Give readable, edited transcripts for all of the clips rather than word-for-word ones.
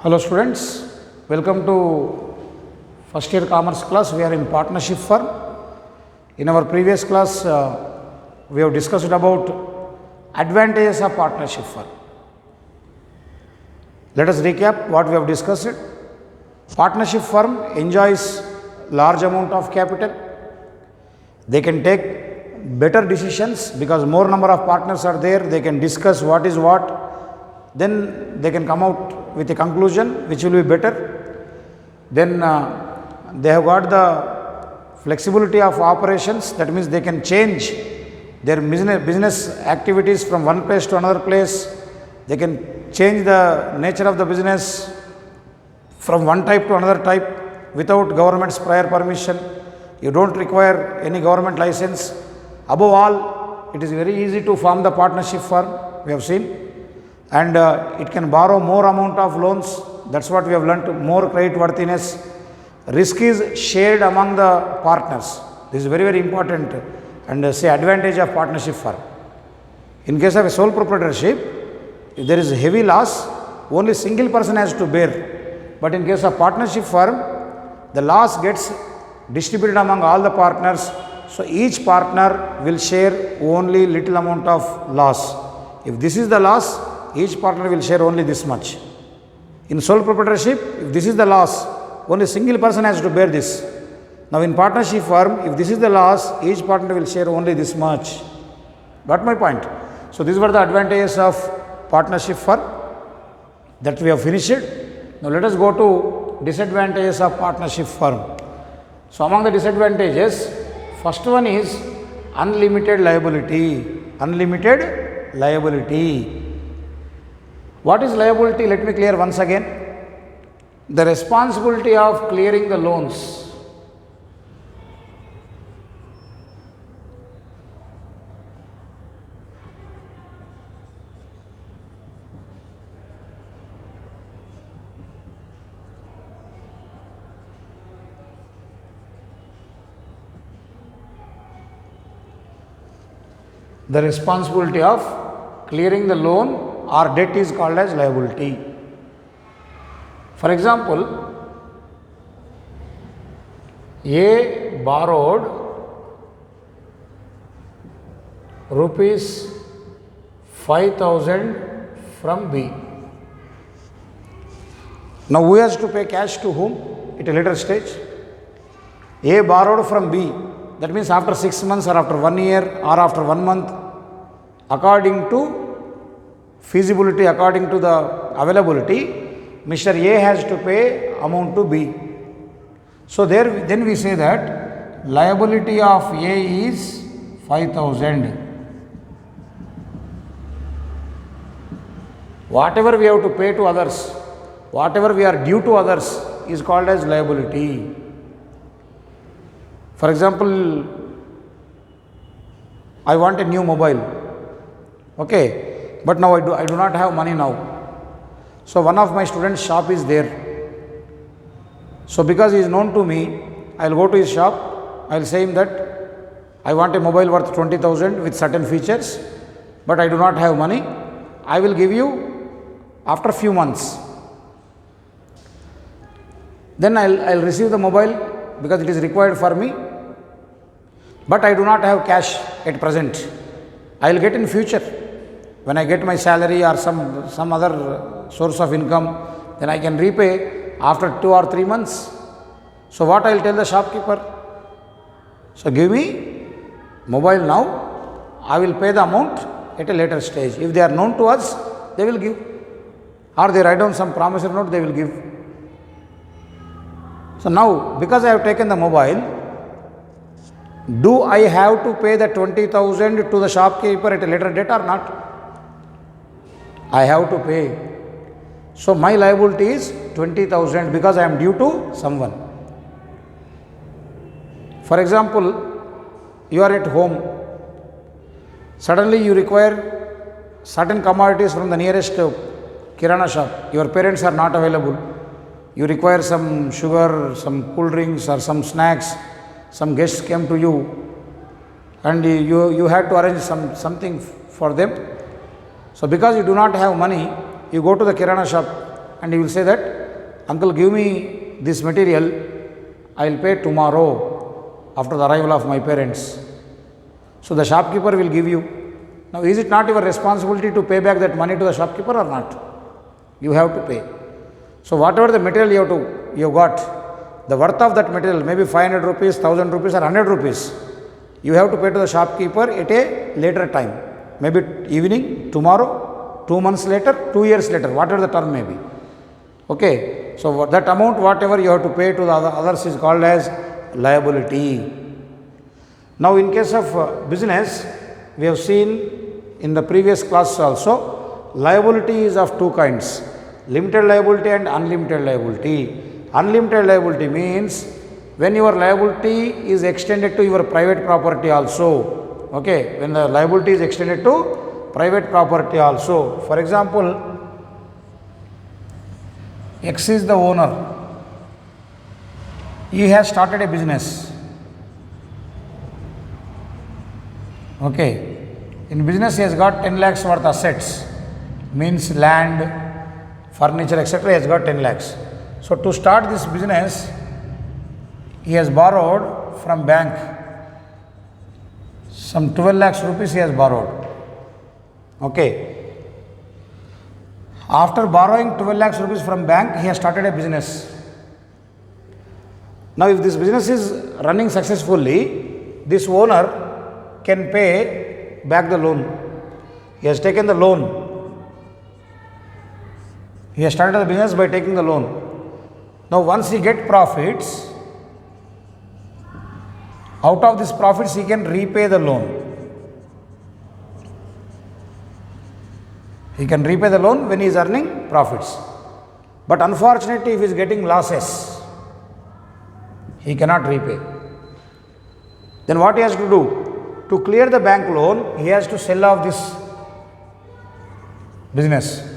Hello students, welcome to first year commerce class. We are in partnership firm. In our previous class, we have discussed about advantages of partnership firm. Let us recap what we have discussed. Partnership firm enjoys large amount of capital. They can take better decisions because more number of partners are there. They can discuss what is what. Then they can come out with a conclusion which will be better. Then they have got the flexibility of operations. That means they can change their business activities from one place to another place. They can change the nature of the business from one type to another type without government's prior permission. You don't require any government license. Above all, it is very easy to form the partnership firm, we have seen. And it can borrow more amount of loans. That's what we have learnt, more credit worthiness. Risk is shared among the partners. This is very, very important and say advantage of partnership firm. In case of a sole proprietorship, if there is a heavy loss, only single person has to bear. But in case of partnership firm, the loss gets distributed among all the partners. So each partner will share only little amount of loss. If this is the loss, each partner will share only this much. In sole proprietorship, if this is the loss, only single person has to bear this. Now in partnership firm, if this is the loss, each partner will share only this much. Got my point? So these were the advantages of partnership firm that we have finished. Now let us go to disadvantages of partnership firm. So among the disadvantages, first one is unlimited liability. Unlimited liability. What is liability? Let me clear once again. The responsibility of clearing the loans. The responsibility of clearing the loan or debt is called as liability. For example, A borrowed rupees 5,000 from B. Now who has to pay cash to whom? At a later stage. A borrowed from B. That means after 6 months or after 1 year or after 1 month, according to feasibility, according to the availability, Mr. A has to pay amount to B. So then we say that liability of A is 5,000. Whatever we have to pay to others, whatever we are due to others is called as liability. For example, I want a new mobile. Okay. But now I do not have money now. So one of my students' shop is there. So because he is known to me, I will go to his shop. I will say him that I want a mobile worth 20,000 with certain features, but I do not have money. I will give you after a few months. Then I'll receive the mobile because it is required for me, but I do not have cash at present. I will get in future. When I get my salary or some other source of income, then I can repay after 2 or 3 months. So what I will tell the shopkeeper? So give me mobile now, I will pay the amount at a later stage. If they are known to us, they will give. Or they write down some promissory note, they will give. So now, because I have taken the mobile, do I have to pay the 20,000 to the shopkeeper at a later date or not? I have to pay. So my liability is 20,000 because I am due to someone. For example, you are at home. Suddenly you require certain commodities from the nearest kirana shop. Your parents are not available. You require some sugar, some cool drinks or some snacks. Some guests came to you and you had to arrange something for them. So because you do not have money, you go to the kirana shop and he will say that, uncle, give me this material, I will pay tomorrow after the arrival of my parents. So the shopkeeper will give you. Now, is it not your responsibility to pay back that money to the shopkeeper or not? You have to pay. So whatever the material you got, the worth of that material, maybe 500 rupees, 1000 rupees or 100 rupees, you have to pay to the shopkeeper at a later time. Maybe evening, tomorrow, 2 months later, 2 years later, whatever the term may be. Okay. So that amount, whatever you have to pay to the others is called as liability. Now, in case of business, we have seen in the previous class also, liability is of two kinds, limited liability and unlimited liability. Unlimited liability means when your liability is extended to your private property also. Okay, when the liability is extended to private property also. For example, X is the owner. He has started a business. Okay. In business, he has got 10 lakhs worth assets, means land, furniture, etc. He has got 10 lakhs. So, to start this business, he has borrowed from bank some 12 lakhs rupees he has borrowed. Okay. After borrowing 12 lakhs rupees from bank, he has started a business. Now, if this business is running successfully, this owner can pay back the loan. He has taken the loan. He has started the business by taking the loan. Now, once he get profits, out of these profits he can repay the loan. He can repay the loan when he is earning profits. But unfortunately, if he is getting losses, he cannot repay. Then what he has to do? To clear the bank loan, he has to sell off this business.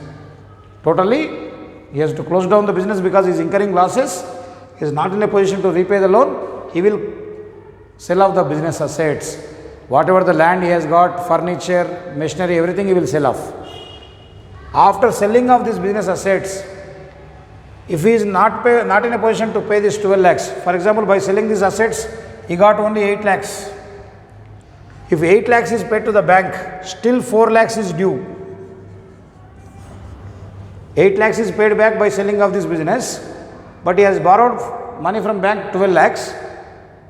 Totally, he has to close down the business because he is incurring losses. He is not in a position to repay the loan. He will sell off the business assets. Whatever the land he has got, furniture, machinery, everything he will sell off. After selling off these business assets, if he is not in a position to pay this 12 lakhs, for example, by selling these assets, he got only 8 lakhs. If 8 lakhs is paid to the bank, still 4 lakhs is due. 8 lakhs is paid back by selling of this business, but he has borrowed money from bank 12 lakhs,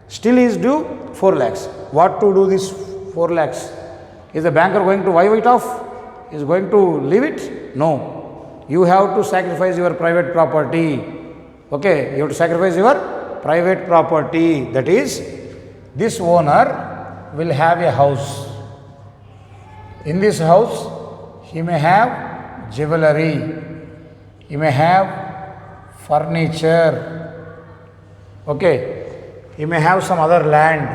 still he is due 4 lakhs. What to do this 4 lakhs? Is the banker going to wipe it off? Is going to leave it? No. You have to sacrifice your private property. Okay, you have to sacrifice your private property. That is, this owner will have a house. In this house, he may have jewelry, he may have furniture, okay, he may have some other land.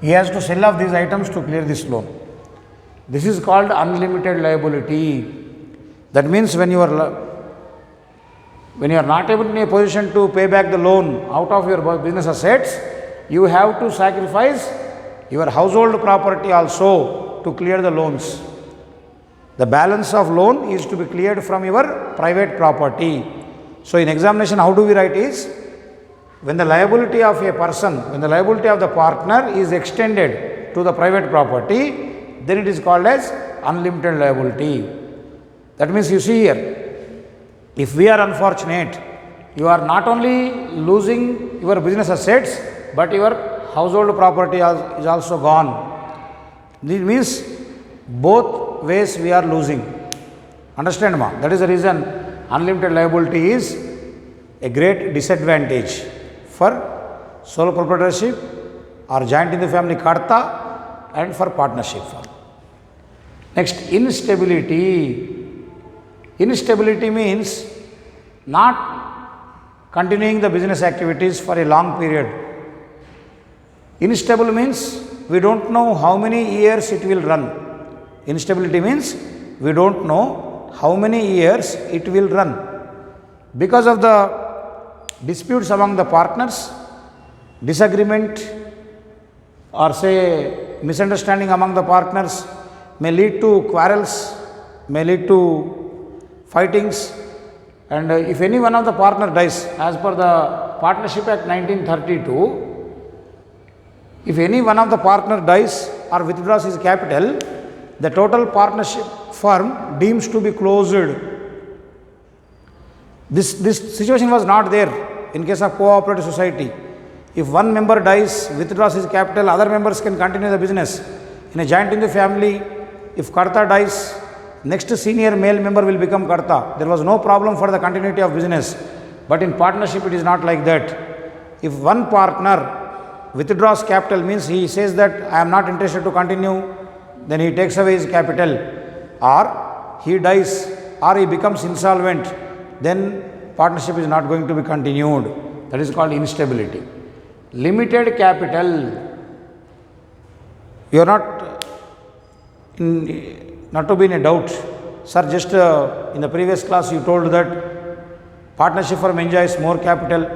He has to sell off these items to clear this loan. This is called unlimited liability. That means when you are not able in a position to pay back the loan out of your business assets, you have to sacrifice your household property also to clear the loans. The balance of loan is to be cleared from your private property. So, in examination, how do we write is, when the liability of a person, when the liability of the partner is extended to the private property, then it is called as unlimited liability. That means, you see here, if we are unfortunate, you are not only losing your business assets, but your household property is also gone. This means both ways we are losing. Understand, ma? That is the reason unlimited liability is a great disadvantage for sole proprietorship or joint in the family karta and for partnership firm. Next, instability. Instability means not continuing the business activities for a long period. Instable means we don't know how many years it will run. Instability means we don't know how many years it will run. Because of the disputes among the partners, disagreement or say misunderstanding among the partners may lead to quarrels, may lead to fightings, and if any one of the partner dies, as per the Partnership Act 1932, if any one of the partner dies or withdraws his capital, the total partnership firm deems to be closed. This situation was not there in case of cooperative society. If one member dies, withdraws his capital, other members can continue the business. In a joint Hindu family, if Karta dies, next senior male member will become Karta. There was no problem for the continuity of business. But in partnership, it is not like that. If one partner withdraws capital, means he says that I am not interested to continue, then he takes away his capital, or he dies, or he becomes insolvent, then partnership is not going to be continued. That is called instability. Limited capital, you are not to be in a doubt. Sir, just in the previous class you told that partnership firm enjoys more capital.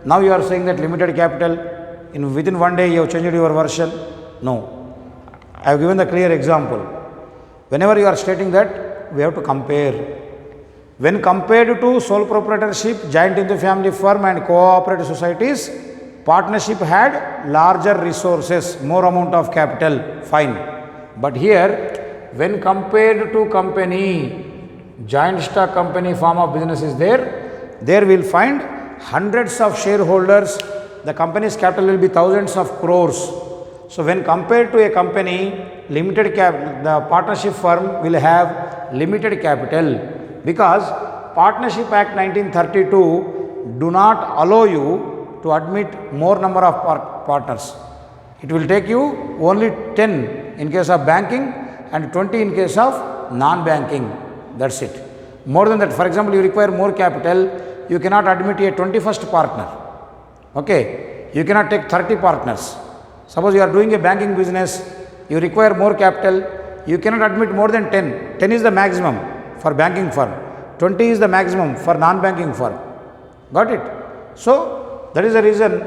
Now you are saying that limited capital. Within one day you have changed your version. No. I have given the clear example. Whenever you are stating that, we have to compare. When compared to sole proprietorship, joint Hindu family firm and cooperative societies, partnership had larger resources, more amount of capital, fine. But here, when compared to company, joint stock company form of business is there we will find hundreds of shareholders, the company's capital will be thousands of crores. So when compared to a company, the partnership firm will have limited capital, because Partnership Act 1932 do not allow you to admit more number of partners. It will take you only 10 in case of banking and 20 in case of non-banking. That's it. More than that, for example, you require more capital, you cannot admit a 21st partner. Okay, you cannot take 30 partners. Suppose you are doing a banking business, you require more capital, you cannot admit more than 10. 10 is the maximum for banking firm. 20 is the maximum for non-banking firm. Got it? So, that is the reason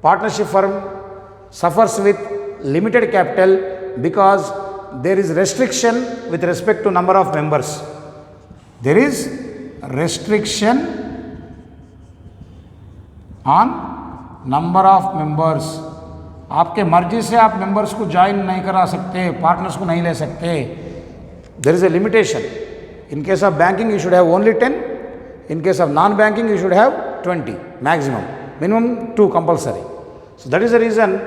partnership firm suffers with limited capital, because there is restriction with respect to number of members. There is restriction on number of members. आपके मर्जी से आप members को join नहीं करा सकते, partners को नहीं ले सकते. There is a limitation. In case of banking, you should have only 10. In case of non-banking, you should have 20 maximum. Minimum 2 compulsory. So that is the reason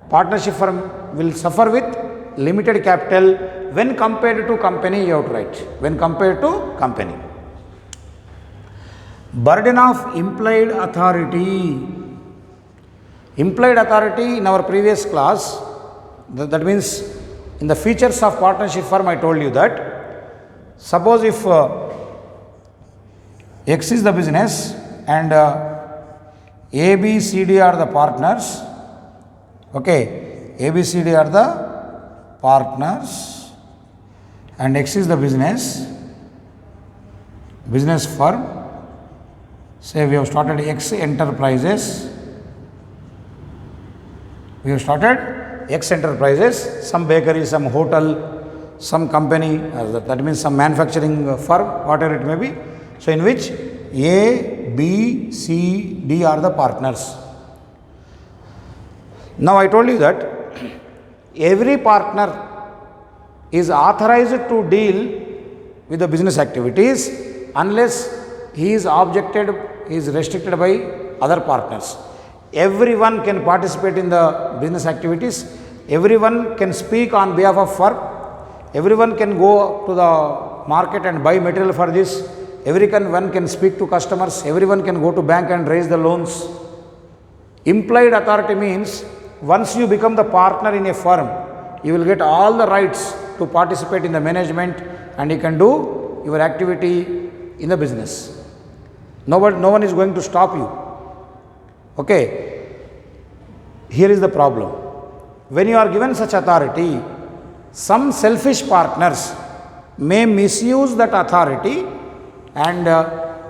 partnership firm will suffer with limited capital when compared to company. You have to write when compared to company. Burden of implied authority. Implied authority in our previous class, that means in the features of partnership firm, I told you that suppose if X is the business and A, B, C, D are the partners. Okay, A, B, C, D are the partners and X is the business firm. Say we have started X Enterprises. We have started X Enterprises, some bakery, some hotel, some company, that means some manufacturing firm, whatever it may be. So in which A, B, C, D are the partners. Now I told you that every partner is authorized to deal with the business activities unless he is restricted by other partners. Everyone can participate in the business activities. Everyone can speak on behalf of firm. Everyone can go to the market and buy material for this. Everyone can speak to customers. Everyone can go to bank and raise the loans. Implied authority means once you become the partner in a firm, you will get all the rights to participate in the management and you can do your activity in the business. No one is going to stop you. Okay, here is the problem. When you are given such authority, some selfish partners may misuse that authority and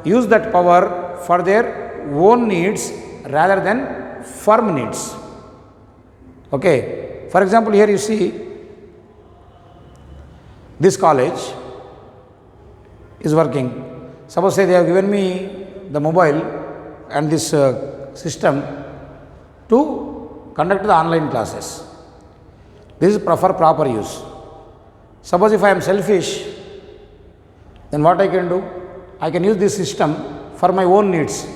use that power for their own needs rather than firm needs. Okay, for example, here you see this college. is working. Suppose say they have given me the mobile and this system to conduct the online classes. This is for proper use. Suppose if I am selfish, then what I can do? I can use this system for my own needs,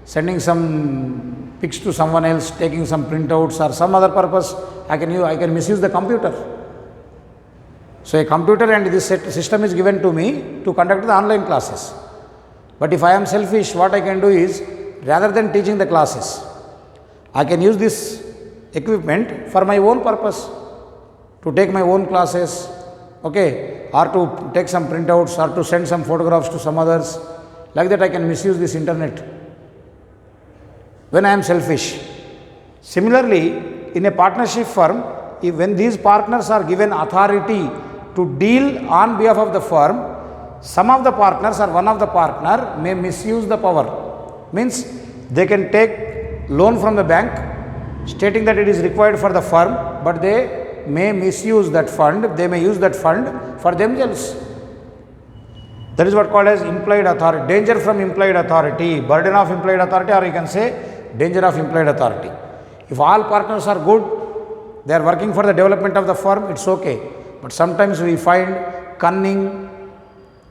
sending some pics to someone else, taking some printouts or some other purpose. I can misuse the computer. So a computer and this system is given to me to conduct the online classes. But if I am selfish, what I can do is, rather than teaching the classes, I can use this equipment for my own purpose, to take my own classes, okay, or to take some printouts or to send some photographs to some others. Like that I can misuse this internet when I am selfish. Similarly, in a partnership firm, when these partners are given authority to deal on behalf of the firm, some of the partners or one of the partner may misuse the power. Means they can take loan from the bank stating that it is required for the firm, but they may misuse that fund, they may use that fund for themselves. That is what called as implied authority, danger from implied authority, burden of implied authority, or you can say danger of implied authority. If all partners are good, they are working for the development of the firm, it's okay. But sometimes we find cunning,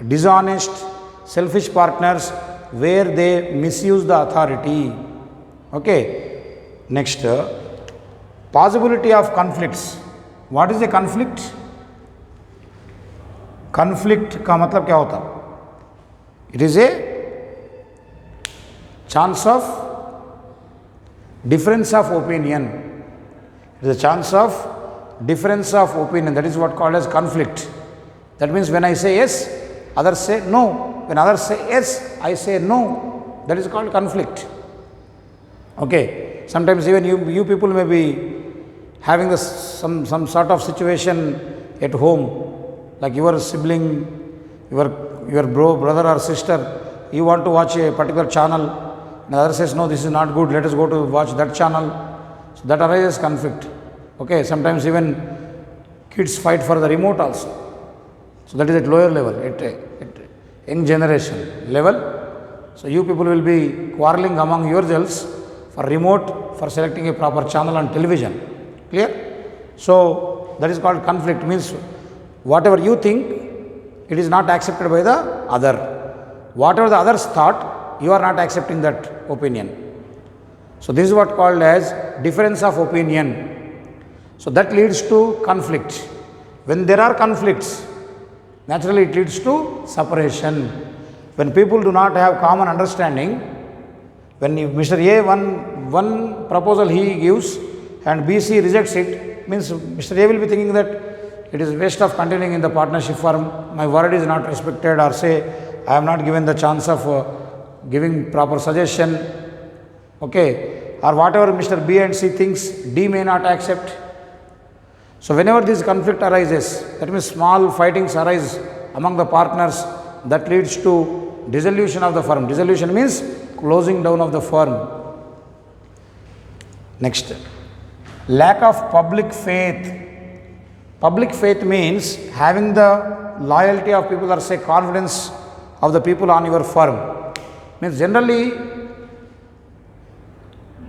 dishonest, selfish partners where they misuse the authority. Okay. Next, possibility of conflicts. What is a conflict? Conflict का मतलब क्या होता? It is a chance of difference of opinion. It is a chance of difference of opinion. That is what called as conflict. That means when I say yes, others say no. When others say yes, I say no. That is called conflict. Okay. Sometimes even you people may be having some sort of situation at home, like your sibling, your brother or sister, you want to watch a particular channel, and the other says, no, this is not good, let us go to watch that channel. So that arises conflict. Okay. Sometimes even kids fight for the remote also. So that is at lower level, at young generation level. So you people will be quarreling among yourselves for remote, for selecting a proper channel on television. Clear? So that is called conflict. Means whatever you think, it is not accepted by the other. Whatever the others thought, you are not accepting that opinion. So this is what called as difference of opinion. So that leads to conflict. When there are conflicts, naturally it leads to separation. When people do not have common understanding, when Mr. A one proposal he gives and BC rejects it, means Mr. A will be thinking that it is waste of continuing in the partnership firm, my word is not respected, or say I am not given the chance of giving proper suggestion, okay, or whatever Mr. B and C thinks, D may not accept. So whenever this conflict arises, that means small fightings arise among the partners, that leads to dissolution of the firm. Dissolution means closing down of the firm. Next, lack of public faith. Public faith means having the loyalty of people, or say confidence of the people on your firm. Means generally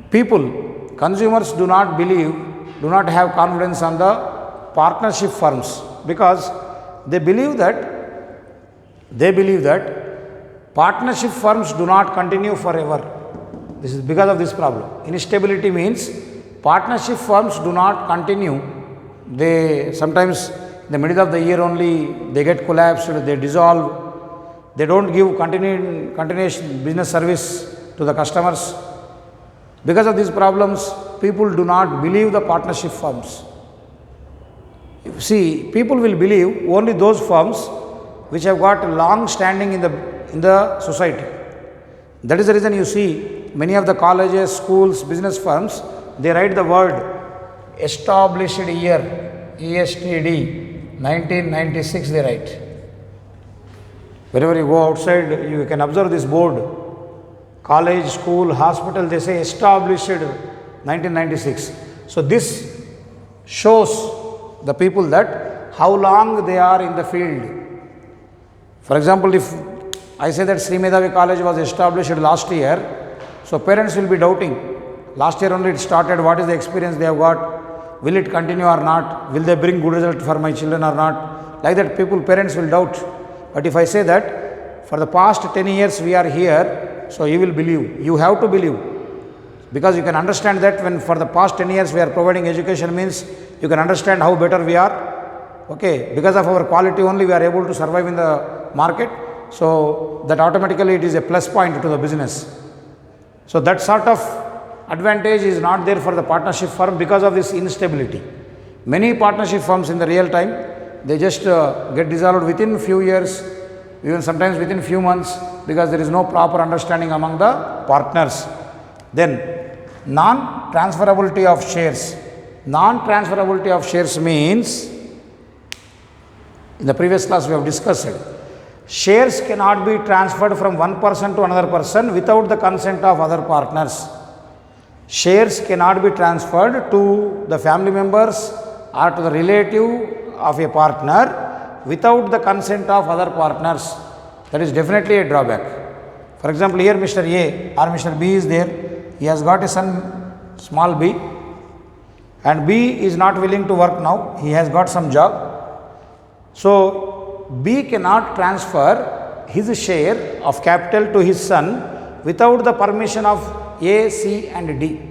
people, consumers do not have confidence on the partnership firms, because they believe that partnership firms do not continue forever. This is because of this problem. Instability means partnership firms do not continue. They sometimes in the middle of the year only they get collapsed, they dissolve. They don't give continuation business service to the customers. Because of these problems, people do not believe the partnership firms. See, people will believe only those firms which have got long standing in the society. That is the reason you see many of the colleges, schools, business firms, they write the word established year, ESTD, 1996 they write. Wherever you go outside, you can observe this board. College, school, hospital, they say established 1996. So this shows the people that how long they are in the field. For example, if I say that Sri Medhavi College was established last year, so parents will be doubting. Last year only it started, what is the experience they have got? Will it continue or not? Will they bring good result for my children or not? Like that parents will doubt. But if I say that for the past 10 years we are here, so you will believe. You have to believe. Because you can understand that when for the past 10 years we are providing education means you can understand how better we are. Okay, because of our quality only we are able to survive in the market. So that automatically it is a plus point to the business. So that sort of advantage is not there for the partnership firm because of this instability. Many partnership firms in the real time, they just get dissolved within few years, even sometimes within few months, because there is no proper understanding among the partners. Then non-transferability of shares. Non-transferability of shares means, in the previous class we have discussed it, shares cannot be transferred from one person to another person without the consent of other partners. Shares cannot be transferred to the family members or to the relative of a partner without the consent of other partners. That is definitely a drawback. For example, here Mr. A or Mr. B is there. He has got a son, small b, and B is not willing to work now. He has got some job. So B cannot transfer his share of capital to his son without the permission of A, C and D.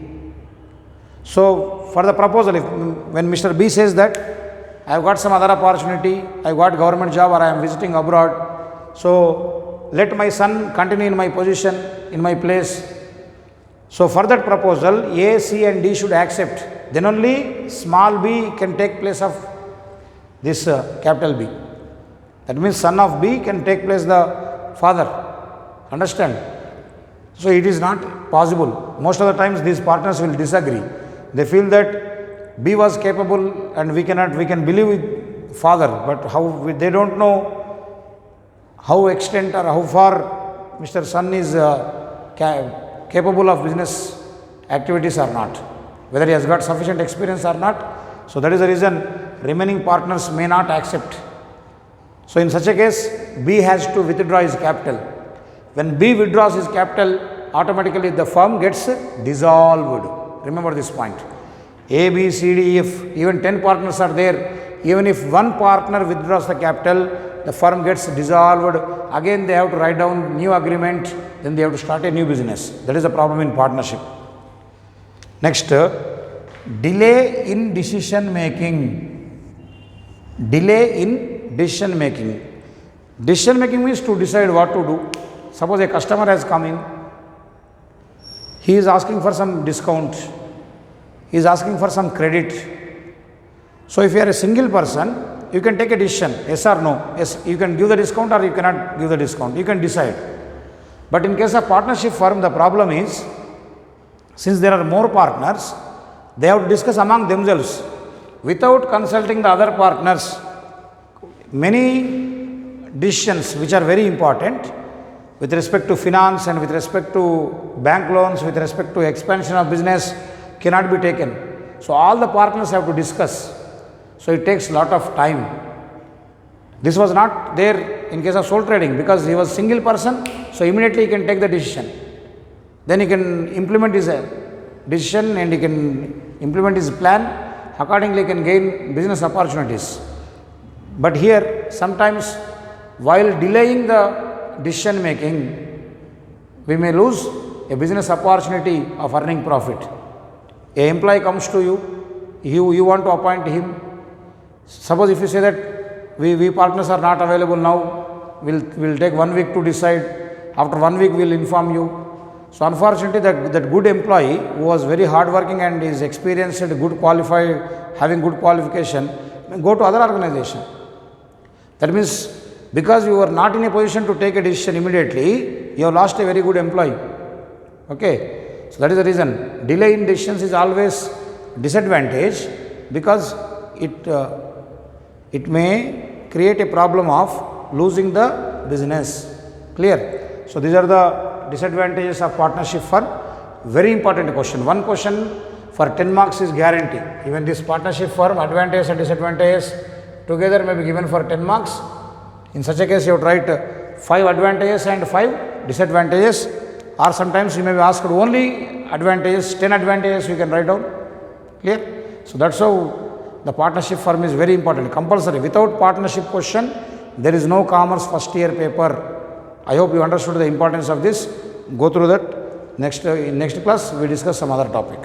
So for the proposal, when Mr. B says that I have got some other opportunity, I have got government job or I am visiting abroad, so let my son continue in my position, in my place. So for that proposal, A, C and D should accept. Then only small b can take place of this capital B. That means son of B can take place the father. Understand? So it is not possible. Most of the times these partners will disagree. They feel that B was capable and we can believe with father, but they don't know how extent or how far Mr. Son is capable of business activities or not, whether he has got sufficient experience or not. So that is the reason remaining partners may not accept. So in such a case, B has to withdraw his capital. When B withdraws his capital, automatically the firm gets dissolved. Remember this point. A, B, C, D, F, even 10 partners are there. Even if one partner withdraws the capital, the firm gets dissolved. Again they have to write down new agreement, then they have to start a new business. That is the problem in partnership. Next, delay in decision making. Delay in decision making. Decision making means to decide what to do. Suppose a customer has come in, he is asking for some discount, he is asking for some credit. So if you are a single person, you can take a decision, yes or no. Yes, you can give the discount or you cannot give the discount. You can decide. But in case of partnership firm, the problem is, since there are more partners, they have to discuss among themselves without consulting the other partners. Many decisions which are very important with respect to finance and with respect to bank loans, with respect to expansion of business cannot be taken. So all the partners have to discuss. So it takes lot of time. This was not there in case of sole trading because he was single person, so immediately he can take the decision. Then he can implement his decision and he can implement his plan. Accordingly he can gain business opportunities. But here sometimes while delaying the decision making, we may lose a business opportunity of earning profit. A employee comes to you, you want to appoint him. Suppose if you say that we partners are not available now, we'll take 1 week to decide. After 1 week we will inform you. So unfortunately that good employee who was very hardworking and is experienced, good qualified, having good qualification, may go to other organization. That means because you are not in a position to take a decision immediately, you have lost a very good employee. Okay. So that is the reason. Delay in decisions is always disadvantage because it may create a problem of losing the business. Clear? So these are the disadvantages of partnership firm. Very important question. One question for 10 marks is guarantee. Even this partnership firm, advantages and disadvantages together may be given for 10 marks. In such a case, you have to write 5 advantages and 5 disadvantages, or sometimes you may be asked only advantages, 10 advantages you can write down. Clear? So that's how the partnership firm is very important, compulsory. Without partnership question, there is no commerce first year paper. I hope you understood the importance of this. Go through that. In next class, we discuss some other topic.